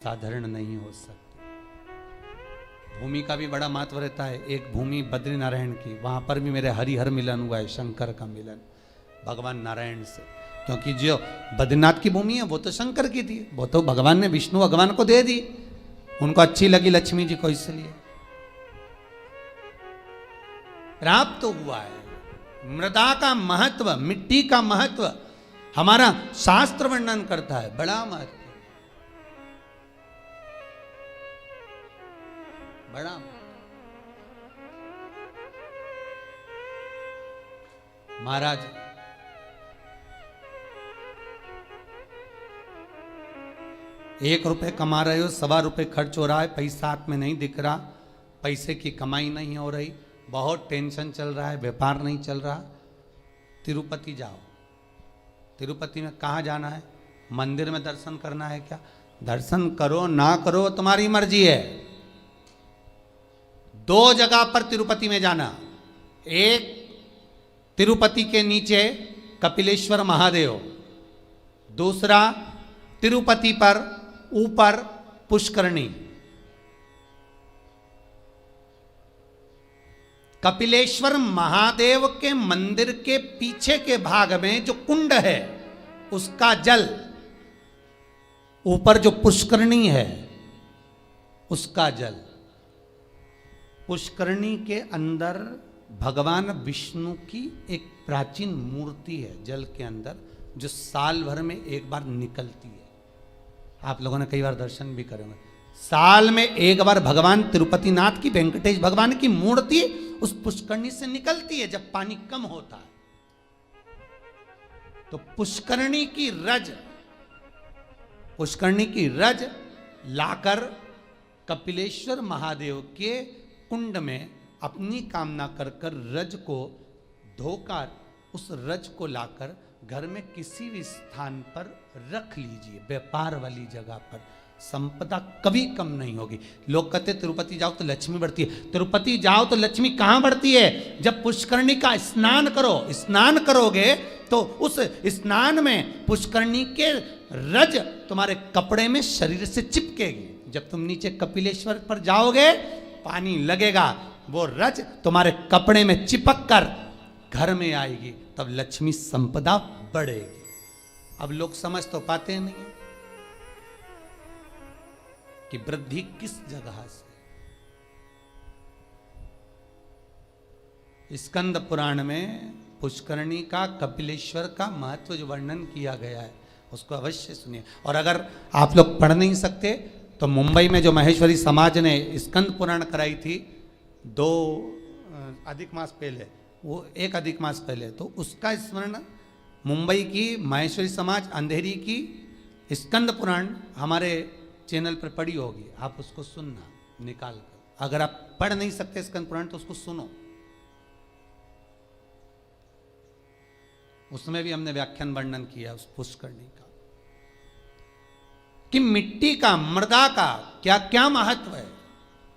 साधारण नहीं हो सकती। भूमि का भी बड़ा महत्व रहता है। एक भूमि बद्रीनारायण की, वहां पर भी मेरे हरिहर मिलन हुआ है, शंकर का मिलन भगवान नारायण से। क्योंकि जो बद्रीनाथ की भूमि है वो तो शंकर की थी, वो तो भगवान ने विष्णु भगवान को दे दी, उनको अच्छी लगी लक्ष्मी जी को, इसलिए प्राप्त तो हुआ है। मृदा का महत्व, मिट्टी का महत्व हमारा शास्त्र वर्णन करता है, बड़ा महत्व, बड़ा। महाराज ₹1 कमा रहे हो, ₹1.25 खर्च हो रहा है, पैसा हाथ में नहीं दिख रहा, पैसे की कमाई नहीं हो रही, बहुत टेंशन चल रहा है, व्यापार नहीं चल रहा, तिरुपति जाओ। तिरुपति में कहाँ जाना है? मंदिर में दर्शन करना है क्या? दर्शन करो ना करो तुम्हारी मर्जी है। 2 जगह पर तिरुपति में जाना, एक तिरुपति के नीचे कपिलेश्वर महादेव, दूसरा तिरुपति पर ऊपर पुष्करणी। कपिलेश्वर महादेव के मंदिर के पीछे के भाग में जो कुंड है उसका जल, ऊपर जो पुष्करणी है उसका जल। पुष्करणी के अंदर भगवान विष्णु की एक प्राचीन मूर्ति है जल के अंदर, जो साल भर में एक बार निकलती है। आप लोगों ने कई बार दर्शन भी करे होंगे। साल में एक बार भगवान तिरुपति नाथ की, वेंकटेश भगवान की मूर्ति उस पुष्करणी से निकलती है जब पानी कम होता है। तो पुष्करणी की रज लाकर कपिलेश्वर महादेव के कुंड में अपनी कामना कर कर रज को धोकर, उस रज को लाकर घर में किसी भी स्थान पर रख लीजिए, व्यापार वाली जगह पर। संपदा कभी कम नहीं होगी। लोग कहते तिरुपति जाओ तो लक्ष्मी बढ़ती है। तिरुपति जाओ तो लक्ष्मी कहां बढ़ती है? जब पुष्करणी का स्नान करो। स्नान करोगे तो उस स्नान में पुष्करणी के रज तुम्हारे कपड़े में शरीर से चिपकेगी। जब तुम नीचे कपिलेश्वर पर जाओगे, पानी लगेगा, वो रज तुम्हारे कपड़े में चिपक कर घर में आएगी, तब लक्ष्मी संपदा बढ़ेगी। अब लोग समझ तो पाते नहीं कि वृद्धि किस जगह से। स्कंद पुराण में पुष्करणी का, कपिलेश्वर का महत्व जो वर्णन किया गया है उसको अवश्य सुनिए। और अगर आप लोग पढ़ नहीं सकते तो मुंबई में जो महेश्वरी समाज ने स्कंद पुराण कराई थी 2 अधिक मास पहले, वो 1 अधिक मास पहले, तो उसका स्मरण मुंबई की महेश्वरी समाज अंधेरी की स्कंद पुराण हमारे चैनल पर पड़ी होगी, आप उसको सुनना निकाल कर। अगर आप पढ़ नहीं सकते स्कंद पुराण तो उसको सुनो, उसमें भी हमने व्याख्यान वर्णन किया उस पुष्करणी का, कि मिट्टी का, मृदा का क्या क्या महत्व है,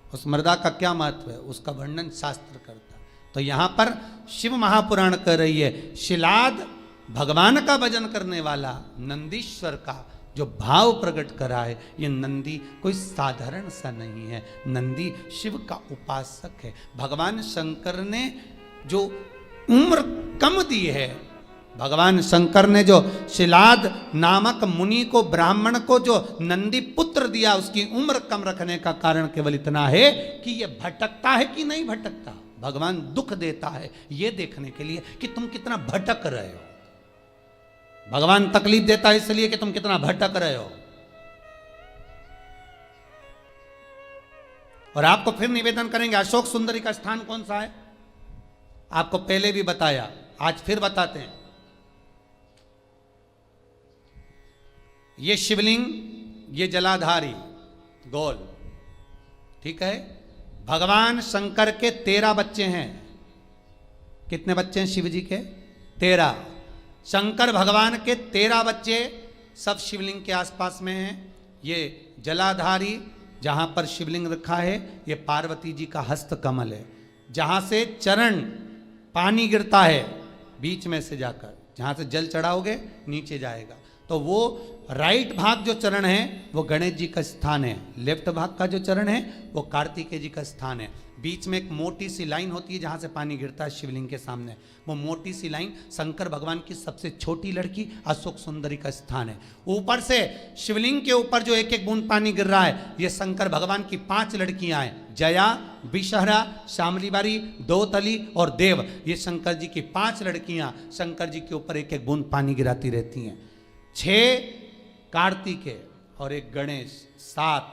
उस मृदा का क्या महत्व है, उसका वर्णन शास्त्र करता है। तो यहां पर शिव महापुराण कर रही है, शिलाद भगवान का भजन करने वाला नंदीश्वर का जो भाव प्रकट करा है, ये नंदी कोई साधारण सा नहीं है, नंदी शिव का उपासक है। भगवान शंकर ने जो उम्र कम दी है, भगवान शंकर ने जो शिलाद नामक मुनि को, ब्राह्मण को जो नंदी पुत्र दिया, उसकी उम्र कम रखने का कारण केवल इतना है कि ये भटकता है कि नहीं भटकता। भगवान दुख देता है ये देखने के लिए कि तुम कितना भटक रहे हो। भगवान तकलीफ देता है इसलिए कि तुम कितना भटक रहे हो। और आपको फिर निवेदन करेंगे, अशोक सुंदरी का स्थान कौन सा है? आपको पहले भी बताया, आज फिर बताते हैं। ये शिवलिंग, ये जलाधारी गोल, ठीक है। भगवान शंकर के 13 बच्चे हैं। कितने बच्चे हैं शिव जी के? 13। शंकर भगवान के 13 बच्चे सब शिवलिंग के आसपास में हैं। ये जलाधारी जहां पर शिवलिंग रखा है, ये पार्वती जी का हस्त कमल है, जहां से चरण पानी गिरता है बीच में से जाकर, जहां से जल चढ़ाओगे नीचे जाएगा। तो वो राइट भाग जो चरण है वो गणेश जी का स्थान है, लेफ्ट भाग का जो चरण है वो कार्तिकेय जी का स्थान है। बीच में एक मोटी सी लाइन होती है जहां से पानी गिरता है शिवलिंग के सामने, वो मोटी सी लाइन शंकर भगवान की सबसे छोटी लड़की अशोक सुंदरी का स्थान है। ऊपर से शिवलिंग के ऊपर जो एक एक बूंद पानी गिर रहा है ये शंकर भगवान की 5 लड़कियां हैं, जया, विषहरा, शामलीबारी, दोतली और देव। ये शंकर जी की 5 लड़कियां शंकर जी के ऊपर एक एक बूंद पानी गिराती रहती हैं। 6 कार्तिकेय और एक गणेश, 7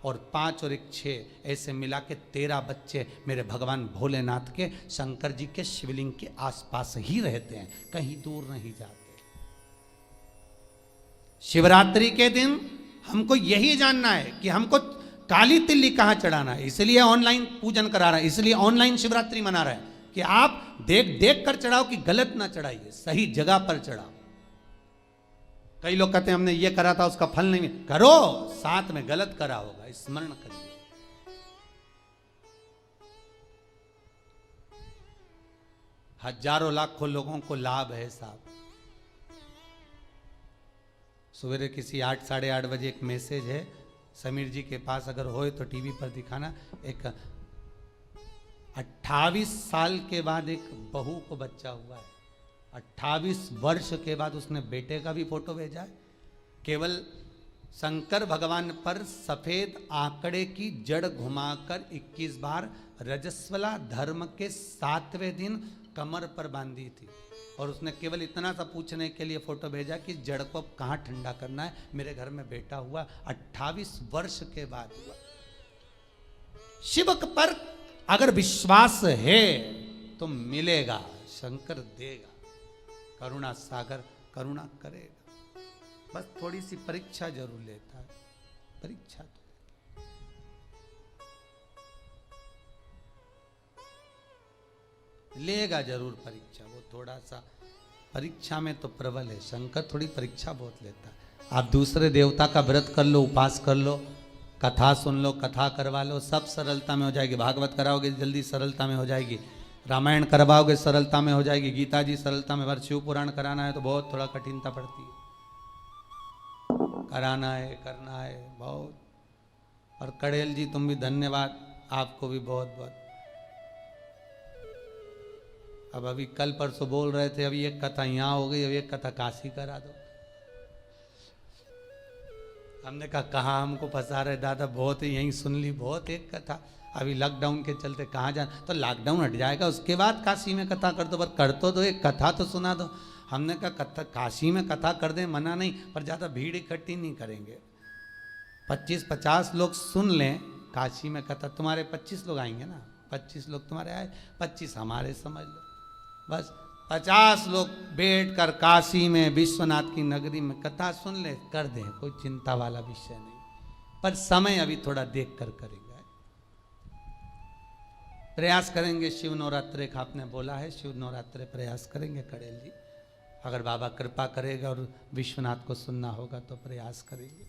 और 5 और एक 6, ऐसे मिला के 13 बच्चे मेरे भगवान भोलेनाथ के शंकर जी के शिवलिंग के आसपास ही रहते हैं, कहीं दूर नहीं जाते। शिवरात्रि के दिन हमको यही जानना है कि हमको काली तिल्ली कहां चढ़ाना है, इसलिए ऑनलाइन पूजन करा रहा है, इसलिए ऑनलाइन शिवरात्रि मना रहा है कि आप देख देख कर चढ़ाओ कि गलत ना चढ़ाइए, सही जगह पर चढ़ाओ। कई लोग कहते हैं हमने ये करा था उसका फल नहीं, करो, साथ में गलत करा होगा, स्मरण करिए। हजारों लाखों लोगों को लाभ है साहब। सवेरे किसी 8 साढ़े 8 बजे एक मैसेज है, समीर जी के पास अगर होए तो टीवी पर दिखाना। एक 28 साल के बाद एक बहू को बच्चा हुआ है, 28 वर्ष के बाद उसने बेटे का भी फोटो भेजा है। केवल शंकर भगवान पर सफेद आंकड़े की जड़ घुमाकर 21 बार रजस्वला धर्म के 7वें दिन कमर पर बांधी थी, और उसने केवल इतना सा पूछने के लिए फोटो भेजा कि जड़ को कहाँ ठंडा करना है, मेरे घर में बेटा हुआ, 28 वर्ष के बाद हुआ। शिव पर अगर विश्वास है तो मिलेगा, शंकर देगा, करुणा सागर करुणा करेगा। बस थोड़ी सी परीक्षा जरूर लेता है, परीक्षा तो लेगा जरूर परीक्षा, वो थोड़ा सा परीक्षा में तो प्रबल है, शंकर थोड़ी परीक्षा बहुत लेता है। आप दूसरे देवता का व्रत कर लो, उपास कर लो, कथा सुन लो, कथा करवा लो, सब सरलता में हो जाएगी। भागवत कराओगे जल्दी सरलता में हो जाएगी, रामायण करवाओगे सरलता में हो जाएगी, गीता जी सरलता में, पर शिव पुराण कराना है तो बहुत थोड़ा कठिनता पड़ती है, कराना है, करना है बहुत। और कड़ेल जी तुम भी धन्यवाद, आपको भी बहुत बहुत। अब अभी कल परसों बोल रहे थे, अभी एक कथा यहाँ हो गई, अभी एक कथा काशी करा दो। हमने कहा कहाँ हमको फंसा रहे दादा, बहुत ही यहीं सुन ली, बहुत एक कथा। अभी लॉकडाउन के चलते कहाँ जाना, तो लॉकडाउन हट जाएगा उसके बाद काशी में कथा कर दो, पर कर तो एक कथा तो सुना दो। हमने कहा कथा काशी में कथा कर दें, मना नहीं, पर ज़्यादा भीड़ इकट्ठी नहीं करेंगे, 25-50 लोग सुन लें काशी में कथा। तुम्हारे 25 लोग आएंगे ना, 25 लोग तुम्हारे आए, 25 हमारे समझ लो, बस 50 लोग बैठ कर काशी में विश्वनाथ की नगरी में कथा सुन ले, कर दें, कोई चिंता वाला विषय नहीं। पर समय अभी थोड़ा देख कर करेंगे, प्रयास करेंगे। शिव नवरात्रे का आपने बोला है, शिव नवरात्रे प्रयास करेंगे कड़ेल जी, अगर बाबा कृपा करेगा और विश्वनाथ को सुनना होगा तो प्रयास करेंगे।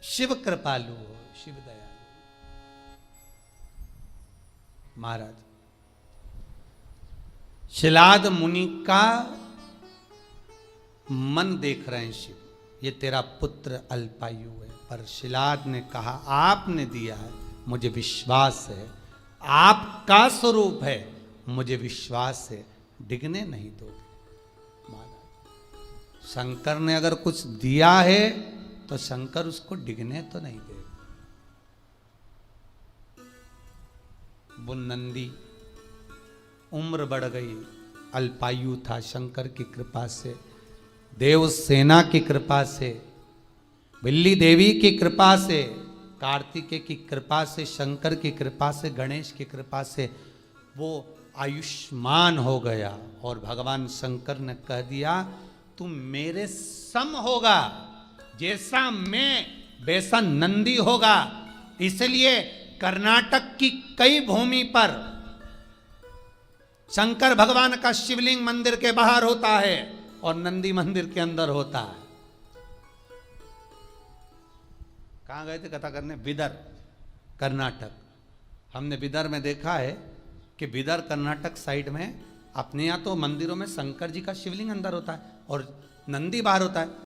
शिव कृपालु हो, शिव दयालु। महाराज शिलाद मुनि का मन देख रहे हैं शिव, ये तेरा पुत्र अल्पायु है, पर शिलाद ने कहा आपने दिया है, मुझे विश्वास है, आपका स्वरूप है, मुझे विश्वास है, डिगने नहीं दोगे। महाराज शंकर ने अगर कुछ दिया है तो शंकर उसको डिगने तो नहीं देगा। वो नंदी उम्र बढ़ गई, अल्पायु था, शंकर की कृपा से, देव सेना की कृपा से, बिल्ली देवी की कृपा से, कार्तिकेय की कृपा से, शंकर की कृपा से, गणेश की कृपा से वो आयुष्मान हो गया। और भगवान शंकर ने कह दिया तू मेरे सम होगा, जैसा मैं वैसा नंदी होगा। इसलिए कर्नाटक की कई भूमि पर शंकर भगवान का शिवलिंग मंदिर के बाहर होता है और नंदी मंदिर के अंदर होता है। कहां गए थे कथा करने? बिदर, कर्नाटक। हमने बिदर में देखा है कि बिदर कर्नाटक साइड में अपने यहाँ तो मंदिरों में शंकर जी का शिवलिंग अंदर होता है और नंदी बाहर होता है,